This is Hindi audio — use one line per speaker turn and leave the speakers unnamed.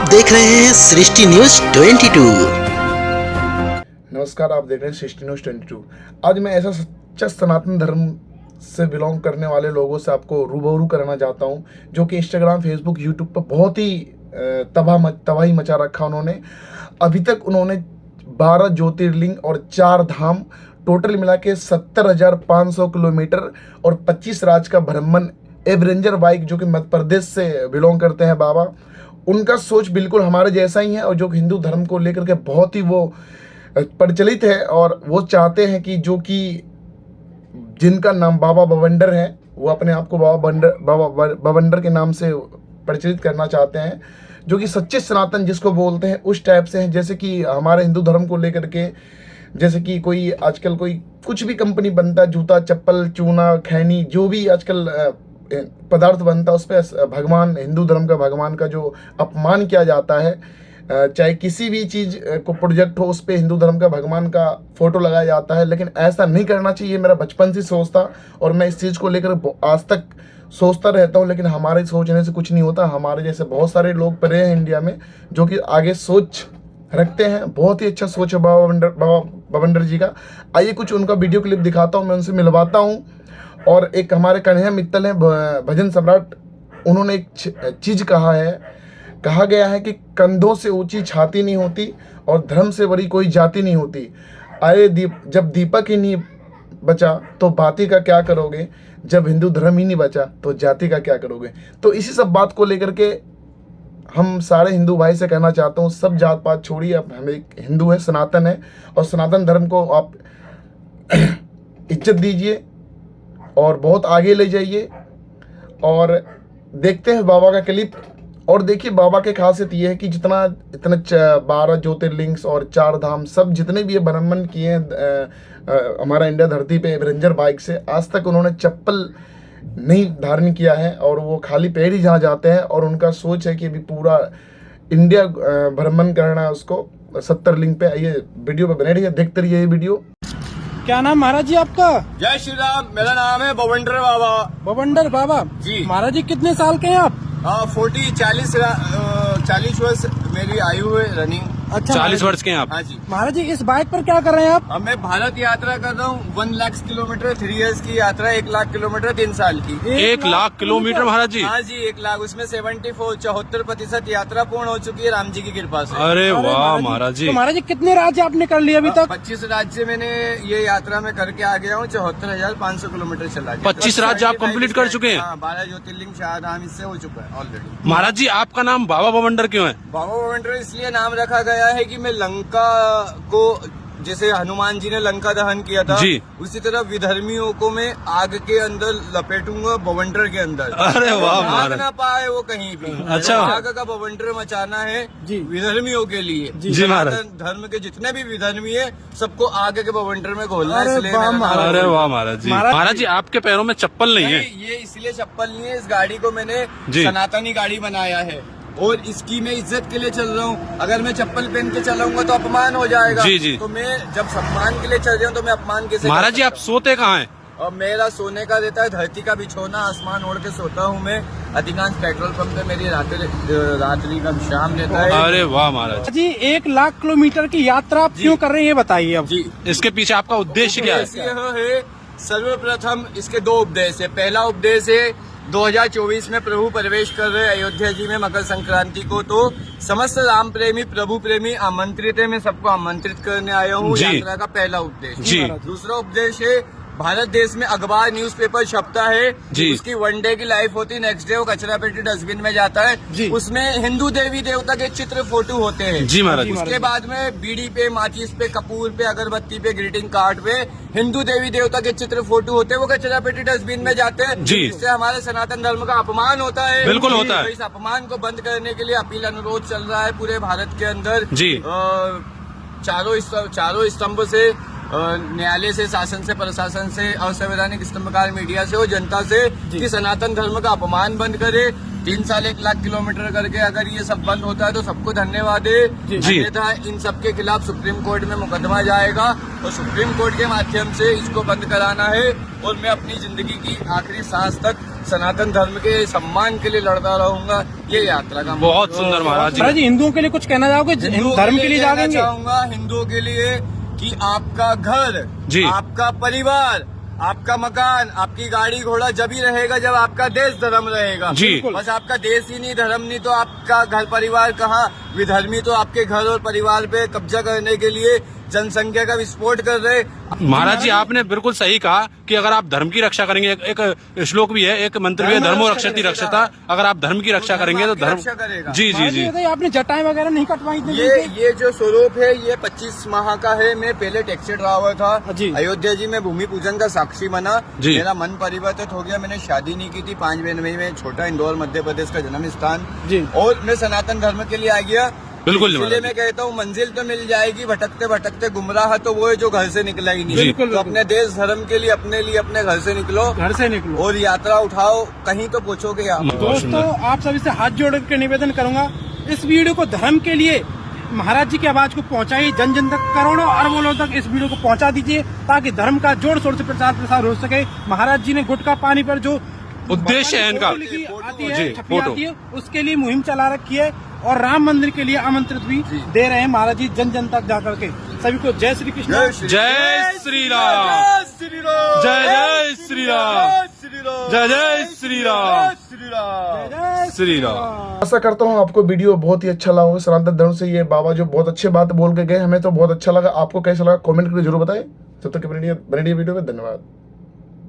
आप देख रहे हैं सृष्टि न्यूज 22।
नमस्कार, आप देख रहे हैं सृष्टि न्यूज 22। आज मैं ऐसा सच्चा सनातन धर्म से बिलोंग करने वाले लोगों से आपको रूबरू करना चाहता हूं, जो कि इंस्टाग्राम, फेसबुक, यूट्यूब पर बहुत ही तबाही मचा रखा उन्होंने। अभी तक उन्होंने 12 ज्योतिर्लिंग और 4 धाम टोटल मिला के 70,500 किलोमीटर और 25 राज्य का भ्रमण एवरेंजर बाइक, जो कि मध्य प्रदेश से बिलोंग करते हैं बाबा। उनका सोच बिल्कुल हमारे जैसा ही है और जो हिंदू धर्म को लेकर के बहुत ही वो प्रचलित है, और वो चाहते हैं कि जो कि जिनका नाम बाबा बवंडर है, वो अपने आप को बाबा बवंडर के नाम से प्रचलित करना चाहते हैं, जो कि सच्चे सनातन जिसको बोलते हैं उस टाइप से हैं। जैसे कि हमारे हिंदू धर्म को लेकर के, जैसे कि कोई आजकल कोई कुछ भी कंपनी बनता है, जूता, चप्पल, चूना, खैनी, जो भी आजकल पदार्थ बनता है, उस पर भगवान, हिंदू धर्म का भगवान का जो अपमान किया जाता है, चाहे किसी भी चीज़ को प्रोजेक्ट हो, उस पर हिंदू धर्म का भगवान का फोटो लगाया जाता है। लेकिन ऐसा नहीं करना चाहिए। मेरा बचपन से सोच था और मैं इस चीज़ को लेकर आज तक सोचता रहता हूँ, लेकिन हमारे सोचने से कुछ नहीं होता। हमारे जैसे बहुत सारे लोग पड़े हैं इंडिया में जो कि आगे सोच रखते हैं। बहुत ही अच्छा सोच है बाबा बवंडर जी का। आइए कुछ उनका वीडियो क्लिप दिखाता हूँ, मैं उनसे मिलवाता हूँ। और एक हमारे कन्हैया मित्तल हैं, भजन सम्राट, उन्होंने एक चीज़ कहा गया है कि कंधों से ऊंची छाती नहीं होती और धर्म से बड़ी कोई जाति नहीं होती। अरे जब दीपक ही नहीं बचा तो बाती का क्या करोगे, जब हिंदू धर्म ही नहीं बचा तो जाति का क्या करोगे। तो इसी सब बात को लेकर के हम सारे हिंदू भाई से कहना चाहता हूँ, सब जात पात छोड़िए, आप हम एक हिंदू है, सनातन है, और सनातन धर्म को आप इज्जत दीजिए और बहुत आगे ले जाइए। और देखते हैं बाबा का क्लिप। और देखिए, बाबा की खासियत ये है कि इतना 12 ज्योतिर्लिंग्स और 4 धाम सब जितने भी ये भ्रमण किए हैं हमारा इंडिया धरती पे एवरेंजर बाइक से, आज तक उन्होंने चप्पल नहीं धारण किया है और वो खाली पैर ही जहाँ जाते हैं। और उनका सोच है कि अभी पूरा इंडिया भ्रमण करना है उसको 70 लिंग पे। ये वीडियो पे बने रहिए, देखते रहिए ये वीडियो।
क्या नाम महाराज जी आपका?
जय श्री राम। मेरा नाम है बवंडर बाबा।
बवंडर बाबा
जी।
महाराज जी कितने साल के हैं आप?
40 वर्ष मेरी आयु है रनिंग।
अच्छा,
40 वर्ष के हैं आप?
हाँ जी।
महाराज जी इस बाइक पर क्या कर रहे हैं आप?
अब मैं भारत यात्रा कर रहा हूँ। 1 लाख किलोमीटर 3 इयर्स की यात्रा, 1 लाख किलोमीटर 3 साल की।
1 लाख किलोमीटर महाराज जी?
हाँ जी, 1 लाख। उसमें 74% यात्रा पूर्ण हो चुकी है राम जी की कृपा से।
अरे वाह महाराज जी।
तो महाराज जी कितने राज्य आपने कर लिए अभी तक?
25 राज्य मैंने ये यात्रा में करके आ गया हूँ। 74,500 किलोमीटर चला गया।
25 राज्य आप कंप्लीट कर चुके हैं?
12 ज्योतिर्लिंग 4 धाम इससे हो चुका है ऑलरेडी।
महाराज जी आपका नाम बाबा बवंडर क्यों है?
बाबा बवंडर इसलिए नाम रखा गया है कि मैं लंका को, जैसे हनुमान जी ने लंका दहन किया था
जी,
उसी तरह विधर्मियों को मैं आग के अंदर लपेटूंगा, बवंडर के अंदर।
अरे वाह
आग
महाराज।
ना पाए वो कहीं भी।
अच्छा।
आग का बवंडर मचाना है
जी
विधर्मियों के लिए।
जी महाराज।
धर्म के जितने भी विधर्मी है सबको आग के बवंडर में घोलना है। इसलिए
वाह
मेरा नाम
अरे वाह महाराज जी। महाराज जी आपके पैरों में चप्पल नहीं है?
ये इसलिए चप्पल नहीं है, इस गाड़ी को मैंने
जी।
सनातनी गाड़ी बनाया है और इसकी मैं इज्जत के लिए चल रहा हूँ। अगर मैं चप्पल पहन के चलाऊंगा तो अपमान हो जाएगा।
जी जी।
तो मैं जब सम्मान के लिए चल रहा हूँ तो मैं अपमान कैसे?
महाराज जी आप सोते कहाँ हैं?
और मेरा सोने का रहता है धरती का बिछोना, आसमान ओढ़ के सोता हूँ मैं। अधिकांश पेट्रोल पंप पे मेरी रात्रि का विश्राम रहता है।
अरे वाह महाराज
जी 1 लाख किलोमीटर की यात्रा आप क्यों कर रहे हैं ये बताइए अब।
जी,
इसके पीछे आपका उद्देश्य क्या है?
है सर्वप्रथम इसके 2 उपदेश है। पहला उपदेश है 2024 में प्रभु प्रवेश कर रहे अयोध्या जी में मकर संक्रांति को, तो समस्त राम प्रेमी, प्रभु प्रेमी आमंत्रित है। मैं सबको आमंत्रित करने आया हूँ। यात्रा का पहला उपदेश
जी।
दूसरा उपदेश है, भारत देश में अखबार न्यूज़पेपर छपता है
जी।
उसकी 1 डे की लाइफ होती है, नेक्स्ट डे वो कचरा पेटी डस्टबिन में जाता है। उसमें हिंदू देवी देवता के चित्र, फोटो होते हैं।
जी महाराज।
उसके बाद में बीड़ी पे, माचिस पे, कपूर पे, अगरबत्ती पे, ग्रीटिंग कार्ड पे हिंदू देवी देवता के चित्र, फोटो होते हैं, वो कचरा पेटी डस्टबिन में जाते हैं।
जी।
इससे हमारे सनातन धर्म का अपमान होता है।
बिल्कुल होता है।
तो इस अपमान को बंद करने के लिए अपील, अनुरोध चल रहा है पूरे भारत के अंदर।
जी।
चारों स्तंभ से, न्यायालय से, शासन से, प्रशासन से, असंवैधानिक स्तंभकार मीडिया से और जनता से कि सनातन धर्म का अपमान बंद करे। 3 साल 1 लाख किलोमीटर करके अगर ये सब बंद होता है तो सबको धन्यवाद है। अन्यथा इन सबके खिलाफ सुप्रीम कोर्ट में मुकदमा जाएगा और सुप्रीम कोर्ट के माध्यम से इसको बंद कराना है। और मैं अपनी जिंदगी की आखिरी सांस तक सनातन धर्म के सम्मान के लिए लड़ता रहूंगा। ये यात्रा का
बहुत सुंदर महाराज जी।
महाराज जी हिंदुओं के लिए कुछ कहना चाहोगे, धर्म के लिए
कहना
जागेंगे?
चाहूंगा हिंदुओं के लिए कि आपका घर,
जी।
आपका परिवार, आपका मकान, आपकी गाड़ी घोड़ा जब ही रहेगा जब आपका देश धर्म रहेगा।
जी।
बस आपका देश ही नहीं, धर्म नहीं, तो आपका घर परिवार कहाँ? विधर्मी तो आपके घर और परिवार पे कब्जा करने के लिए जनसंख्या का विस्फोट कर रहे।
महाराज जी आपने बिल्कुल सही कहा कि अगर आप धर्म की रक्षा करेंगे, एक श्लोक भी है, एक मंत्र भी है, धर्मो रक्षति रक्षता। अगर आप धर्म की रक्षा करेंगे तो धर्म
करेगा।
जी जी जी।
बताइए, आपने जटाएं वगैरह नहीं कटवाई थी?
ये जो स्वरूप है ये 25 माह का है। मैं पहले टैक्सी ड्राइवर था
जी।
अयोध्या जी में, भूमि पूजन का साक्षी बना।
जी।
मेरा मन परिवर्तित हो गया, मैंने शादी नहीं की थी। 5 जनवरी में छोटा इंदौर मध्य प्रदेश का जन्म स्थान
जी।
और मैं सनातन धर्म के लिए आ गया।
बिल्कुल
इसलिए
महाराज
मैं कहता हूँ मंजिल तो मिल जाएगी, भटकते भटकते गुमराह तो वो है जो घर से निकला ही नहीं।
बिल्कुल,
तो अपने देश धर्म के लिए अपने घर से निकलो
घर से निकलो
और यात्रा उठाओ, कहीं तो पहुंचोगे आप।
दोस्तों, आप सभी से हाथ जोड़ के निवेदन करूंगा, इस वीडियो को धर्म के लिए महाराज जी की आवाज को पहुंचाइए, जन जन तक, करोड़ों अरबों लोगों तक इस वीडियो को पहुंचा दीजिए ताकि धर्म का जोर शोर से प्रचार प्रसार हो सके। महाराज जी ने गुटखा पानी पर जो
उद्देश्य है इनका,
आती है,
जी,
छपी
फोटो।
आती है, उसके लिए मुहिम चला रखी है और राम मंदिर के लिए आमंत्रित भी दे रहे हैं महाराज जी जन जन तक जाकर के। सभी को जय श्री कृष्ण,
जय श्री राम,
जय श्री राम,
जय जय श्री राम, जय जय श्री राम, श्री राम।
आशा करता हूँ आपको वीडियो बहुत ही अच्छा लगा होगा। सनातन धर्म से ये बाबा जो बहुत अच्छे बात बोल के गए, हमें तो बहुत अच्छा लगा। आपको कैसा लगा कमेंट करके जरूर बताएं। तब तक बने रहिए वीडियो में, धन्यवाद।